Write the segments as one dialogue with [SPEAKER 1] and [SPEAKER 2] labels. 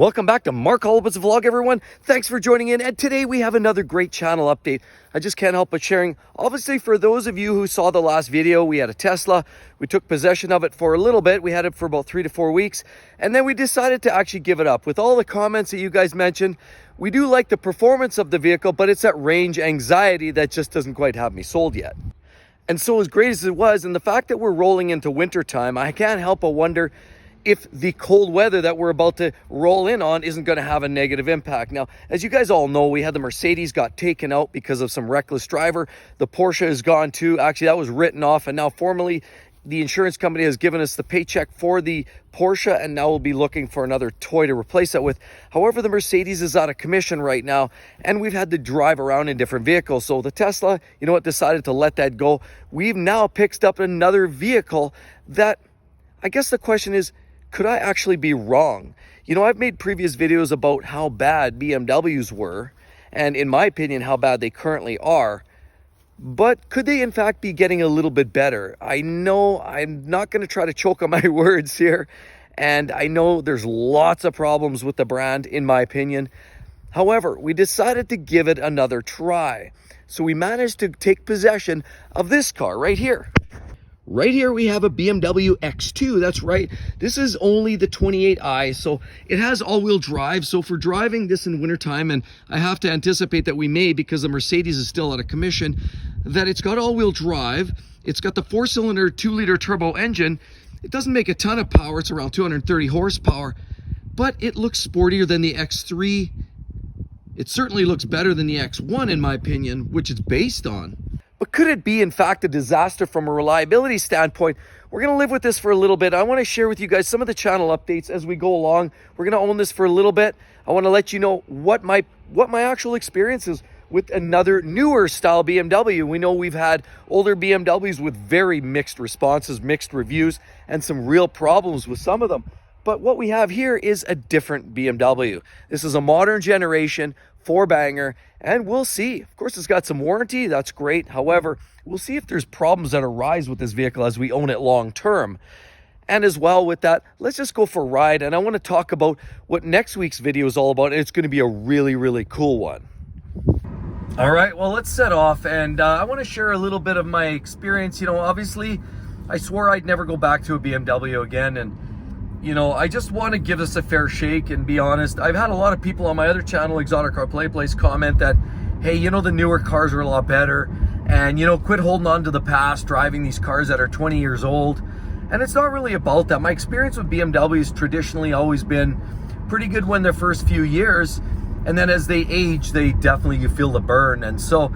[SPEAKER 1] Welcome back to Mark Holubut's vlog, everyone. Thanks for joining in, and today we have another great channel update. I just can't help but sharing. Obviously, for those of you who saw the last video, we had a Tesla. We took possession of it for a little bit. We had it for about 3 to 4 weeks, and then we decided to actually give it up. With all the comments that you guys mentioned, we do like the performance of the vehicle, but it's that range anxiety that just doesn't quite have me sold yet. And so as great as it was, and the fact that we're rolling into winter time, I can't help but wonder if the cold weather that we're about to roll in on isn't going to have a negative impact. Now, as you guys all know, we had the Mercedes got taken out because of some reckless driver. The Porsche is gone too. Actually, that was written off, and now formally the insurance company has given us the paycheck for the Porsche, and now we'll be looking for another toy to replace that with. However, the Mercedes is out of commission right now, and we've had to drive around in different vehicles. So the Tesla, you know what, decided to let that go. We've now picked up another vehicle that, I guess the question is, could I actually be wrong? You know, I've made previous videos about how bad BMWs were, and in my opinion, how bad they currently are. But could they in fact be getting a little bit better? I know I'm not going to try to choke on my words here, and I know there's lots of problems with the brand, in my opinion. However, we decided to give it another try. So we managed to take possession of this car right here. Right here we have a BMW X2. That's right. This is only the 28i, so it has all-wheel drive. So for driving this in wintertime, and I have to anticipate that we may, because the Mercedes is still out of commission, that it's got all-wheel drive. It's got the 4-cylinder 2-liter turbo engine. It doesn't make a ton of power. It's around 230 horsepower, but it looks sportier than the X3. It certainly looks better than the X1, in my opinion, which it's based on. But could it be, in fact, a disaster from a reliability standpoint? We're going to live with this for a little bit. I want to share with you guys some of the channel updates as we go along. We're going to own this for a little bit. I want to let you know what my actual experience is with another newer style BMW. We know we've had older BMWs with very mixed responses, mixed reviews, and some real problems with some of them. But what we have here is a different BMW. This is a modern generation 4-banger, and we'll see. Of course, it's got some warranty. That's great. However, we'll see if there's problems that arise with this vehicle as we own it long term. And as well with that, let's just go for a ride. And I want to talk about what next week's video is all about. And it's going to be a really, really cool one. All right, well, let's set off. And I want to share a little bit of my experience. You know, obviously, I swore I'd never go back to a BMW again. And you know, I just want to give this a fair shake and be honest. I've had a lot of people on my other channel, Exotic Car Play Place, comment that, hey, you know, the newer cars are a lot better. And, you know, quit holding on to the past, driving these cars that are 20 years old. And it's not really about that. My experience with BMW has traditionally always been pretty good when their first few years. And then as they age, you feel the burn. And so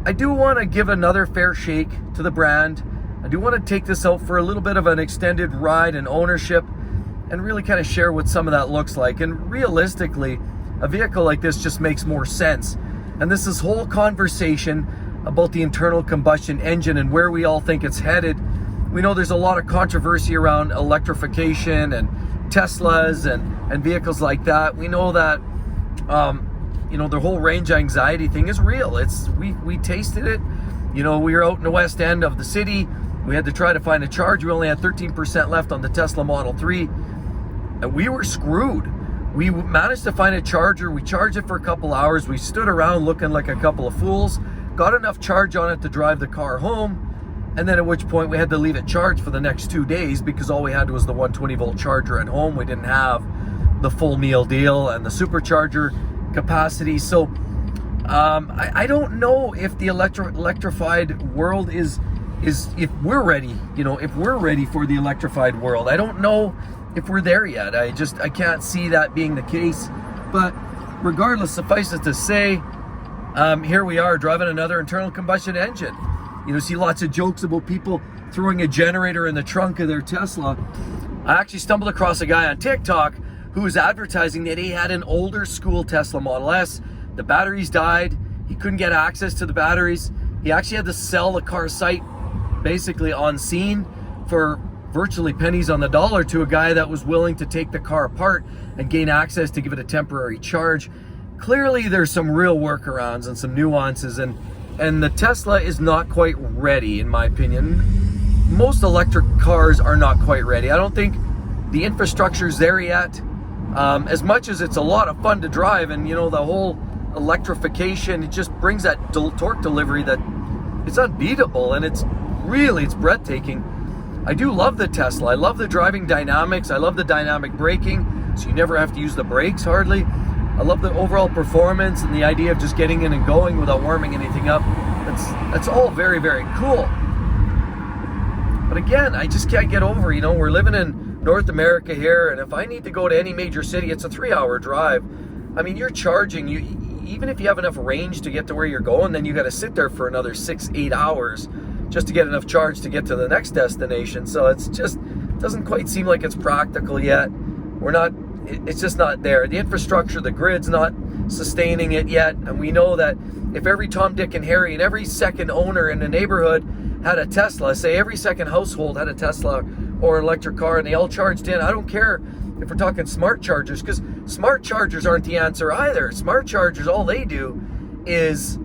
[SPEAKER 1] I do want to give another fair shake to the brand. I do want to take this out for a little bit of an extended ride and ownership, and really kind of share what some of that looks like. And realistically, a vehicle like this just makes more sense. And this whole conversation about the internal combustion engine and where we all think it's headed, we know there's a lot of controversy around electrification and Teslas and vehicles like that. We know that, you know, the whole range anxiety thing is real. We tasted it. You know, we were out in the west end of the city. We had to try to find a charge. We only had 13% left on the Tesla Model 3. And we were screwed. We managed to find a charger. We charged it for a couple hours. We stood around looking like a couple of fools, got enough charge on it to drive the car home, and then at which point we had to leave it charged for the next 2 days because all we had was the 120-volt charger at home. We didn't have the full meal deal and the supercharger capacity. So I don't know if the electrified world is if we're ready, you know, if we're ready for the electrified world. I don't know if we're there yet. I can't see that being the case. But regardless, suffice it to say, here we are driving another internal combustion engine. You know, see lots of jokes about people throwing a generator in the trunk of their Tesla. I actually stumbled across a guy on TikTok who was advertising that he had an older school Tesla Model S. The batteries died. He couldn't get access to the batteries. He actually had to sell the car site basically on scene for virtually pennies on the dollar to a guy that was willing to take the car apart and gain access to give it a temporary charge. Clearly there's some real workarounds and some nuances, and the Tesla is not quite ready, in my opinion. Most electric cars are not quite ready. I don't think the infrastructure is there yet. As much as it's a lot of fun to drive, and you know, the whole electrification, it just brings that torque delivery that it's unbeatable, and it's breathtaking. I do love the Tesla. I love the driving dynamics. I love the dynamic braking, so you never have to use the brakes hardly. I love the overall performance and the idea of just getting in and going without warming anything up. That's all very, very cool. But again, I just can't get over, you know, we're living in North America here, and if I need to go to any major city, it's a 3-hour drive. I mean, you're charging, even if you have enough range to get to where you're going, then you got to sit there for another 6-8 hours just to get enough charge to get to the next destination. So it's just doesn't quite seem like it's practical yet. It's just not there. The infrastructure, the grid's not sustaining it yet. And we know that if every Tom, Dick, and Harry and every second owner in the neighborhood had a Tesla, say every second household had a Tesla or an electric car, and they all charged in, I don't care if we're talking smart chargers, because smart chargers aren't the answer either. Smart chargers, all they do is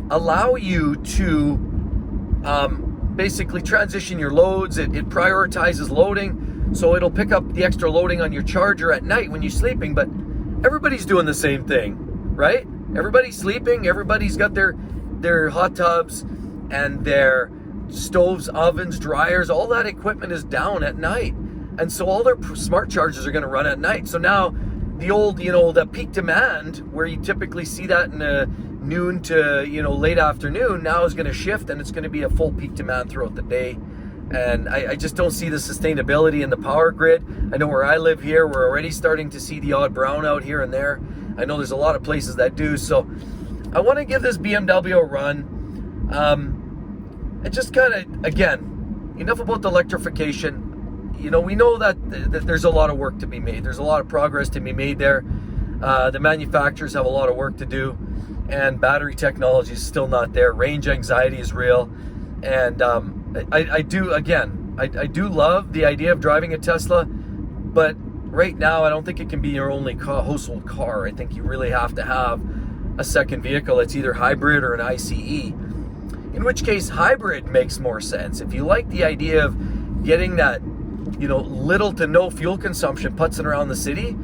[SPEAKER 1] allow you to basically transition your loads. It prioritizes loading, so it'll pick up the extra loading on your charger at night when you're sleeping. But everybody's doing the same thing, right? Everybody's sleeping. Everybody's got their hot tubs and their stoves, ovens, dryers. All that equipment is down at night, and so all their smart chargers are going to run at night. So now the old, you know, the peak demand where you typically see that in a noon to, you know, late afternoon, now is going to shift, and it's going to be a full peak demand throughout the day. And I just don't see the sustainability in the power grid. I know where I live here, we're already starting to see the odd brownout here and there. I know there's a lot of places that do. So I want to give this BMW a run. And just kind of, again, enough about the electrification. You know, we know that there's a lot of work to be made. There's a lot of progress to be made there. The manufacturers have a lot of work to do, and battery technology is still not there. Range anxiety is real. And I do love the idea of driving a Tesla, but right now I don't think it can be your only household car. I think you really have to have a second vehicle. It's either hybrid or an ICE, in which case hybrid makes more sense. If you like the idea of getting that, you know, little to no fuel consumption putzing around the city,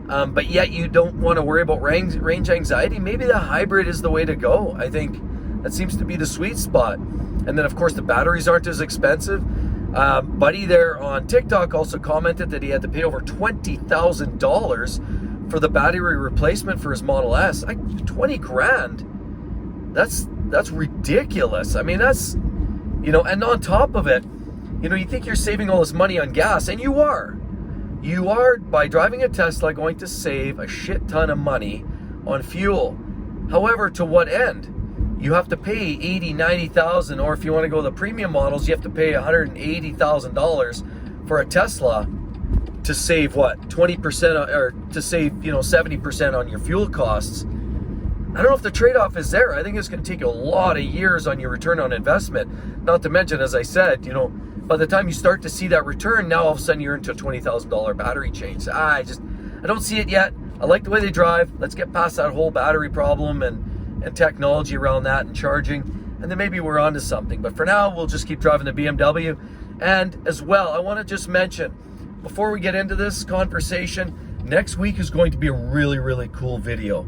[SPEAKER 1] but yet you don't want to worry about range anxiety, maybe the hybrid is the way to go. I think that seems to be the sweet spot. And then, of course, the batteries aren't as expensive. Buddy there on TikTok also commented that he had to pay over $20,000 for the battery replacement for his Model S. 20 grand. That's ridiculous. I mean, that's, you know, and on top of it, you know, you think you're saving all this money on gas, and you are. You are, by driving a Tesla, going to save a shit ton of money on fuel. However, to what end? You have to pay $80,000, $90,000, or if you want to go the premium models, you have to pay $180,000 for a Tesla to save what, 20%, or to save, you know, 70% on your fuel costs. I don't know if the trade-off is there. I think it's going to take a lot of years on your return on investment. Not to mention, as I said, you know, by the time you start to see that return, now all of a sudden you're into a $20,000 battery change. I don't see it yet. I like the way they drive. Let's get past that whole battery problem and technology around that and charging, and then maybe we're onto something. But for now, we'll just keep driving the BMW. And as well, I want to just mention, before we get into this conversation, next week is going to be a really, really cool video.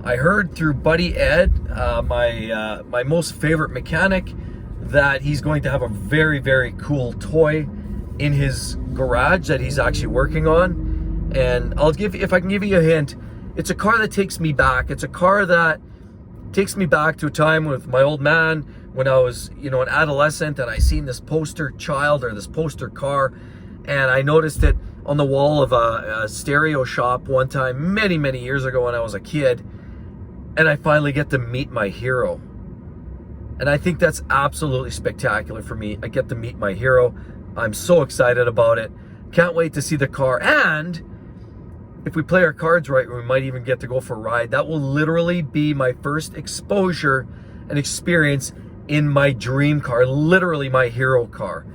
[SPEAKER 1] I heard through Buddy Ed, my most favorite mechanic, that he's going to have a very, very cool toy in his garage that he's actually working on. And if I can give you a hint, it's a car that takes me back. It's a car that takes me back to a time with my old man when I was, you know, an adolescent, and I seen this poster child, or this poster car, and I noticed it on the wall of a stereo shop one time many, many years ago when I was a kid, and I finally get to meet my hero. And I think that's absolutely spectacular for me. I get to meet my hero. I'm so excited about it. Can't wait to see the car. And if we play our cards right, we might even get to go for a ride. That will literally be my first exposure and experience in my dream car, literally my hero car.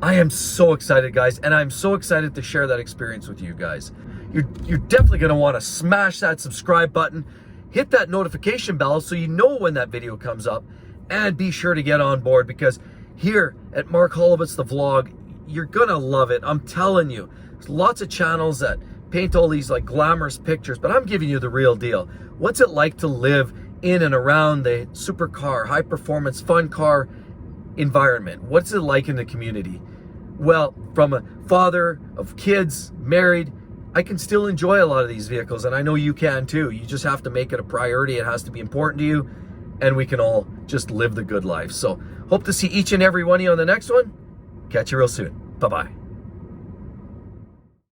[SPEAKER 1] I am so excited, guys, and I'm so excited to share that experience with you guys. You're definitely going to want to smash that subscribe button, hit that notification bell so you know when that video comes up, and be sure to get on board, because here at Mark Holovitz the Vlog, you're going to love it. I'm telling you. There's lots of channels that paint all these like glamorous pictures, but I'm giving you the real deal. What's it like to live in and around the supercar, high performance, fun car environment? What's it like in the community? Well, from a father of kids, married, I can still enjoy a lot of these vehicles, and I know you can too. You just have to make it a priority. It has to be important to you, and we can all just live the good life. So hope to see each and every one of you on the next one. Catch you real soon. Bye-bye.